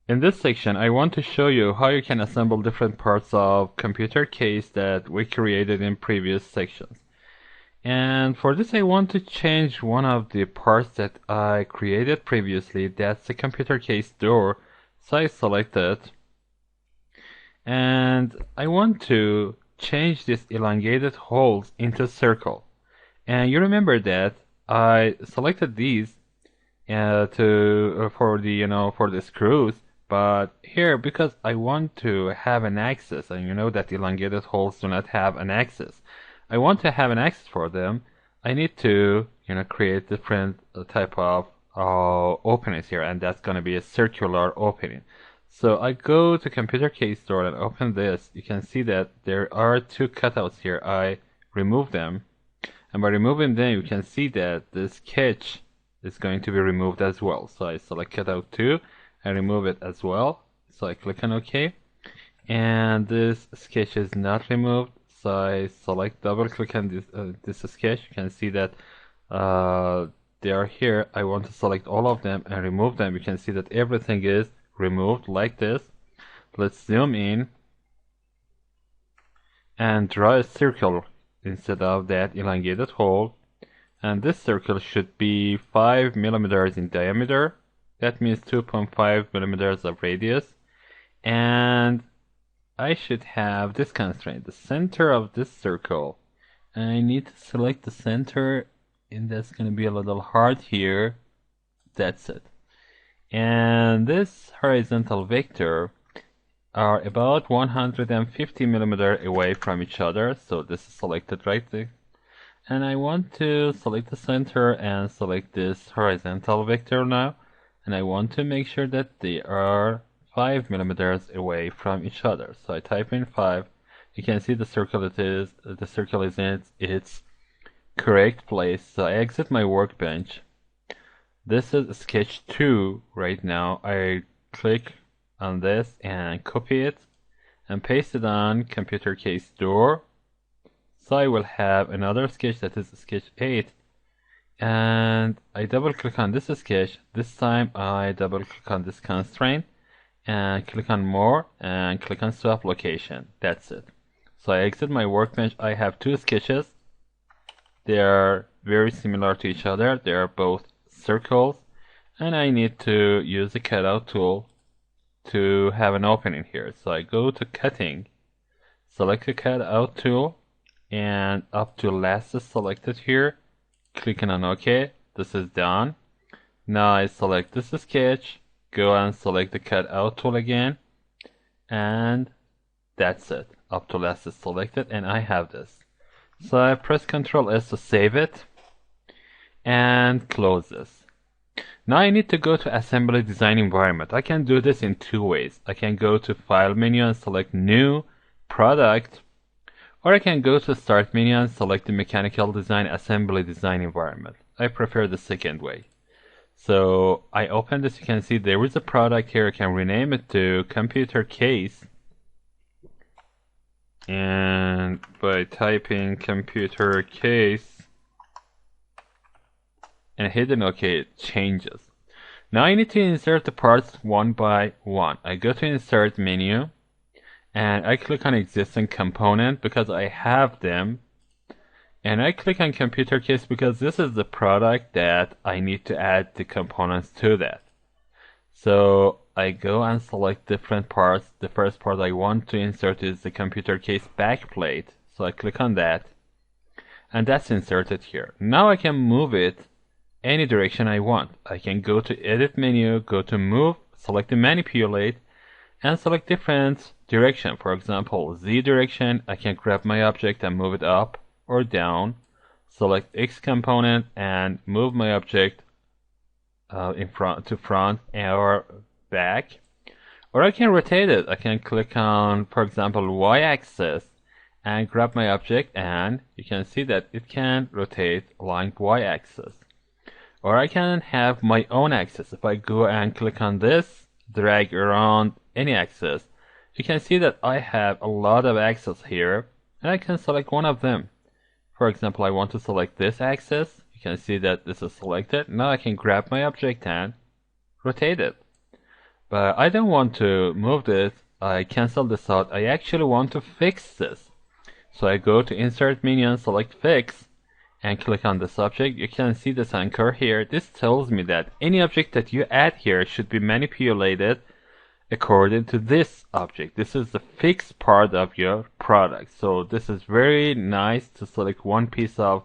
In this section, I want to show you how you can assemble different parts of computer case that we created in previous sections. And for this, I want to change one of the parts that I created previously. That's the computer case door. So I select it. And I want to change this elongated holes into circle. And you remember that I selected these for the screws. But here, because I want to have an axis, and you know that elongated holes do not have an axis, I want to have an axis for them. I need to, create different type of openings here, and that's going to be a circular opening. So I go to computer case door and open this. You can see that there are two cutouts here. I remove them, and by removing them, you can see that the sketch is going to be removed as well. So I select cutout 2 and remove it as well. So I click on OK, and this sketch is not removed. So I select, double click on this sketch. You can see that they are here. I want to select all of them and remove them. You can see that everything is removed like this. Let's zoom in and draw a circle instead of that elongated hole. And this circle should be 5 millimeters in diameter. That means 2.5 millimeters of radius. And I should have this constraint, the center of this circle. And I need to select the center, and that's going to be a little hard here. That's it. And this horizontal vector are about 150 millimeters away from each other. So this is selected right there. And I want to select the center and select this horizontal vector now. And I want to make sure that they are 5 millimeters away from each other. So I type in 5. You can see the circle is in its correct place. So I exit my workbench. This is sketch 2 right now. I click on this and copy it and paste it on computer case door. So I will have another sketch that is sketch 8, and I double click on this sketch. This time I double click on this constraint and click on more and click on swap location. That's it. So I exit my workbench. I have two sketches. They are very similar to each other. They are both circles, and I need to use the cutout tool to have an opening here. So I go to cutting, select the cutout tool, and up to last is selected here, clicking on OK. This is done. Now I select this sketch, go and select the cutout tool again, and that's it. Up to last is selected, and I have this. So I press Ctrl S to save it and close this. Now I need to go to assembly design environment. I can do this in two ways. I can go to file menu and select new product, or I can go to start menu and select the mechanical design assembly design environment. I prefer the second way. So I open this. You can see there is a product here. I can rename it to computer case, and by typing computer case and hitting OK, it changes. Now I need to insert the parts one by one. I go to insert menu and I click on existing component because I have them, and I click on computer case because this is the product that I need to add the components to that. So I go and select different parts. The first part I want to insert is the computer case backplate, so I click on that, and that's inserted here. Now I can move it any direction I want. I can go to edit menu, go to move, select the manipulate, and select different direction. For example, Z direction. I can grab my object and move it up or down. Select X component and move my object in front or back. Or I can rotate it. I can click on, for example, Y axis and grab my object, and you can see that it can rotate along Y axis. Or I can have my own axis. If I go and click on this, drag around any axis, you can see that I have a lot of axes here, and I can select one of them. For example, I want to select this axis. You can see that this is selected. Now I can grab my object and rotate it. But I don't want to move this. I cancel this out. I actually want to fix this. So I go to Insert menu and select Fix and click on this object. You can see this anchor here. This tells me that any object that you add here should be manipulated according to this object. This is the fixed part of your product. So this is very nice to select one piece of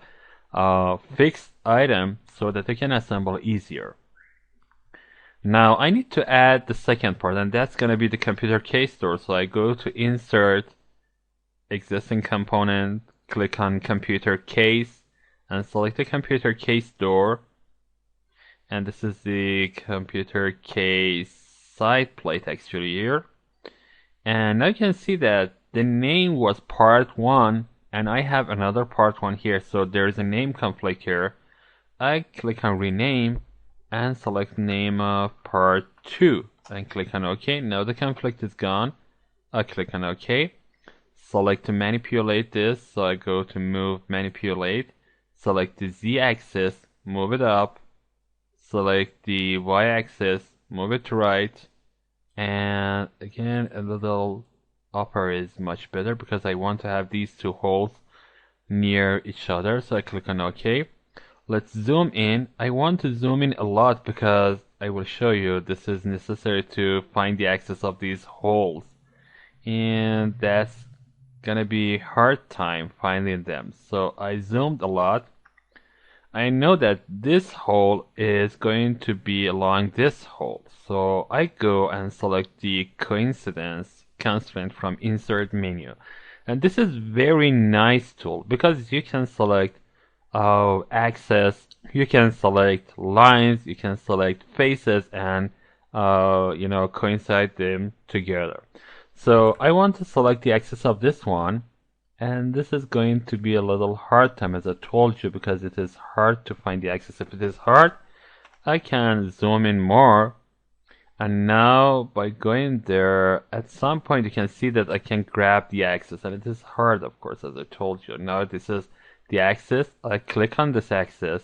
fixed item so that you can assemble easier. Now I need to add the second part, and that's going to be the computer case door. So I go to Insert, Existing Component, click on Computer Case, and select the computer case door. And this is the computer case side plate actually here. And now you can see that the name was part 1 and I have another part 1 here, so there's a name conflict here. I click on rename and select name of part 2 and click on OK. Now the conflict is gone. I click on OK. Select to manipulate this, so I go to move manipulate. Select the Z-axis, move it up. Select the Y-axis, move it to right. And again, a little upper is much better because I want to have these two holes near each other. So I click on OK. Let's zoom in. I want to zoom in a lot because I will show you this is necessary to find the axis of these holes. And that's gonna be hard time finding them. So I zoomed a lot. I know that this hole is going to be along this hole. So I go and select the coincidence constraint from Insert menu. And this is very nice tool because you can select axis, you can select lines, you can select faces and coincide them together. So I want to select the axis of this one, and this is going to be a little hard time as I told you because it is hard to find the axis. If it is hard, I can zoom in more, and now by going there at some point you can see that I can grab the axis, and it is hard of course as I told you. Now this is the axis. I click on this axis.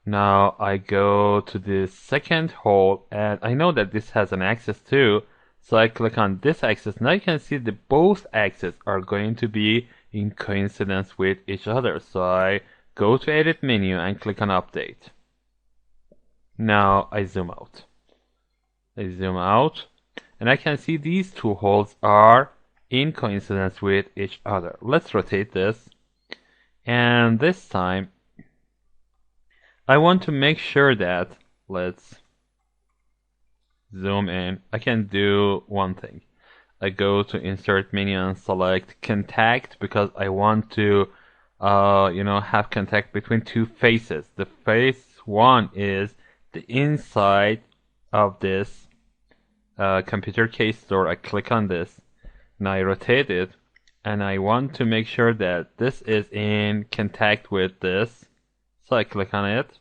Now I go to the second hole and I know that this has an axis too. So I click on this axis. Now you can see that both axes are going to be in coincidence with each other. So I go to Edit menu and click on Update. Now I zoom out. I zoom out and I can see these two holes are in coincidence with each other. Let's rotate this. And this time I want to make sure that, let's zoom in. I can do one thing. I go to Insert menu and select Contact because I want to have contact between two faces. The face one is the inside of this computer case door. I click on this. Now I rotate it and I want to make sure that this is in contact with this. So I click on it.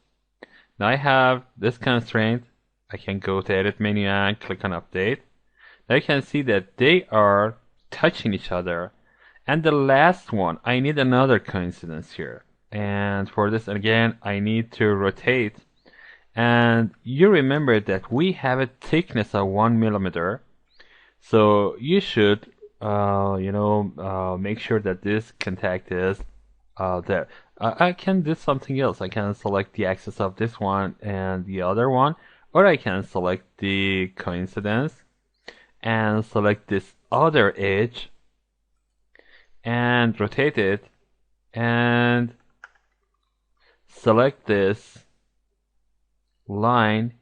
Now I have this constraint. I can go to Edit menu and click on Update. Now you can see that they are touching each other. And the last one, I need another coincidence here. And for this, again, I need to rotate. And you remember that we have a thickness of 1 millimeter. So you should, make sure that this contact is there. I can do something else. I can select the axis of this one and the other one. Or I can select the coincidence and select this other edge and rotate it and select this line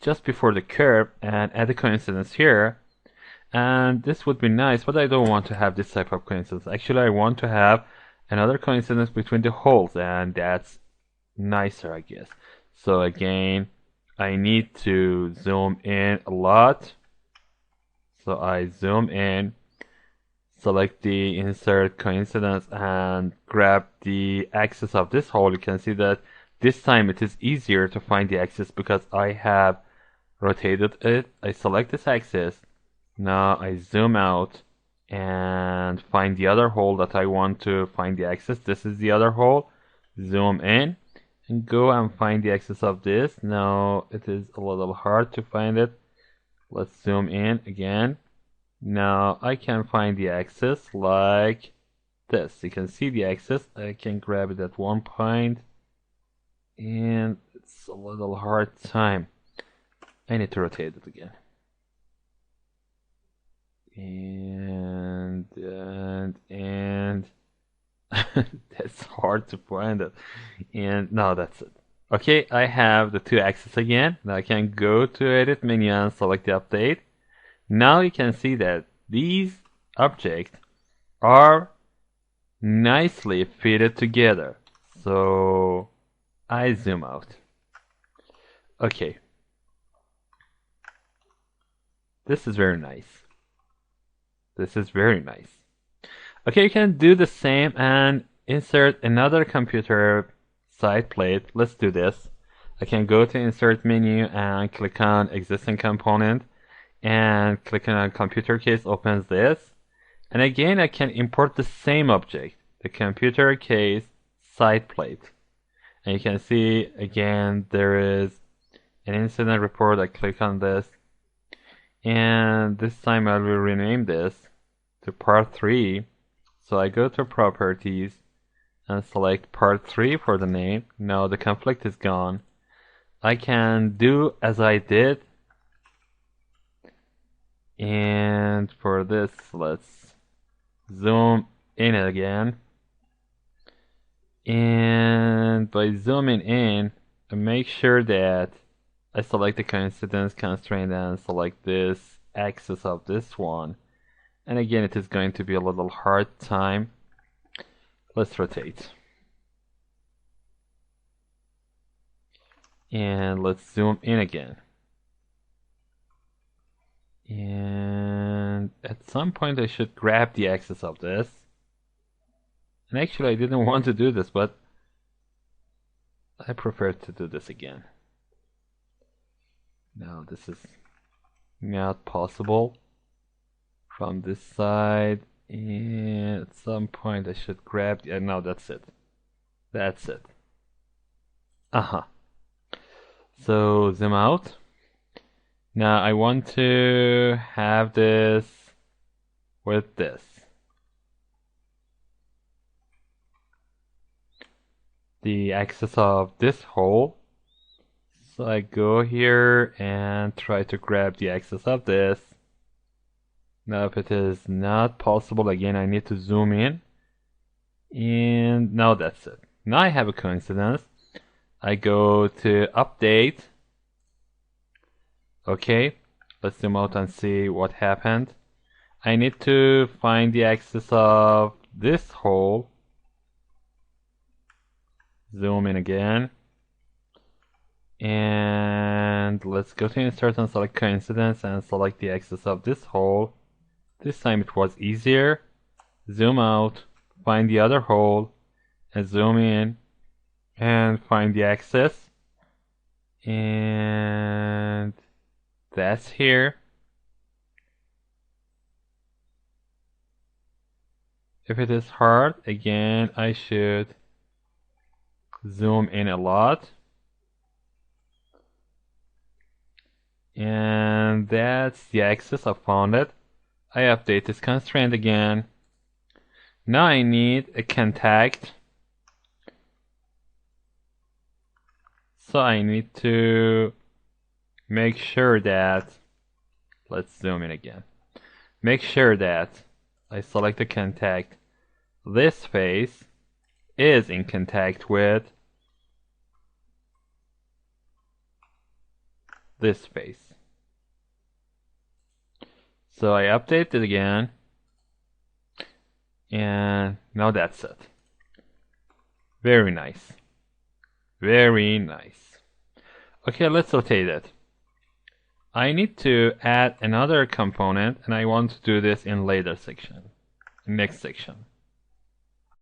just before the curve and add a coincidence here. And this would be nice, but I don't want to have this type of coincidence. Actually, I want to have another coincidence between the holes, and that's nicer, I guess. So again, I need to zoom in a lot. So I zoom in, select the insert coincidence and grab the axis of this hole. You can see that this time it is easier to find the axis because I have rotated it. I select this axis. Now I zoom out and find the other hole that I want to find the axis. This is the other hole. Zoom in and go and find the axis of this. Now it is a little hard to find it. Let's zoom in again. Now I can find the axis like this. You can see the axis. I can grab it at one point, and it's a little hard time. I need to rotate it again. And that's hard to find it. And now that's it. Okay, I have the two axes again. Now I can go to edit menu and select the update. Now you can see that these objects are nicely fitted together. So I zoom out. Okay. This is very nice. This is very nice. Okay, you can do the same and insert another computer side plate. Let's do this. I can go to insert menu and click on existing component and click on computer case opens this. And again, I can import the same object, the computer case side plate. And you can see again, there is an incident report. I click on this. And this time I will rename this to part 3. So I go to properties and select part 3 for the name. Now the conflict is gone. I can do as I did. And for this, let's zoom in again. And by zooming in, I make sure that I select the coincidence constraint and select this axis of this one. And again, it is going to be a little hard time. Let's rotate. And let's zoom in again. And at some point I should grab the axis of this. And actually I didn't want to do this, but I prefer to do this again. Now this is not possible from this side, and at some point I should grab the, no, that's it. That's it. So zoom out. Now I want to have this with this. The axis of this hole. So I go here and try to grab the axis of this. Now if it is not possible, again I need to zoom in. And now that's it. Now I have a coincidence. I go to update. Okay, let's zoom out and see what happened. I need to find the axis of this hole. Zoom in again. And let's go to insert and select coincidence and select the axis of this hole. This time it was easier. Zoom out, find the other hole, and zoom in, and find the axis. And that's here. If it is hard, again, I should zoom in a lot. And that's the axis. I found it. I update this constraint again. Now I need a contact. So I need to make sure that, let's zoom in again. Make sure that I select the contact. This face is in contact with this face. So I update it again, and now that's it. Very nice. Very nice. Okay, let's rotate it. I need to add another component, and I want to do this in later section, next section.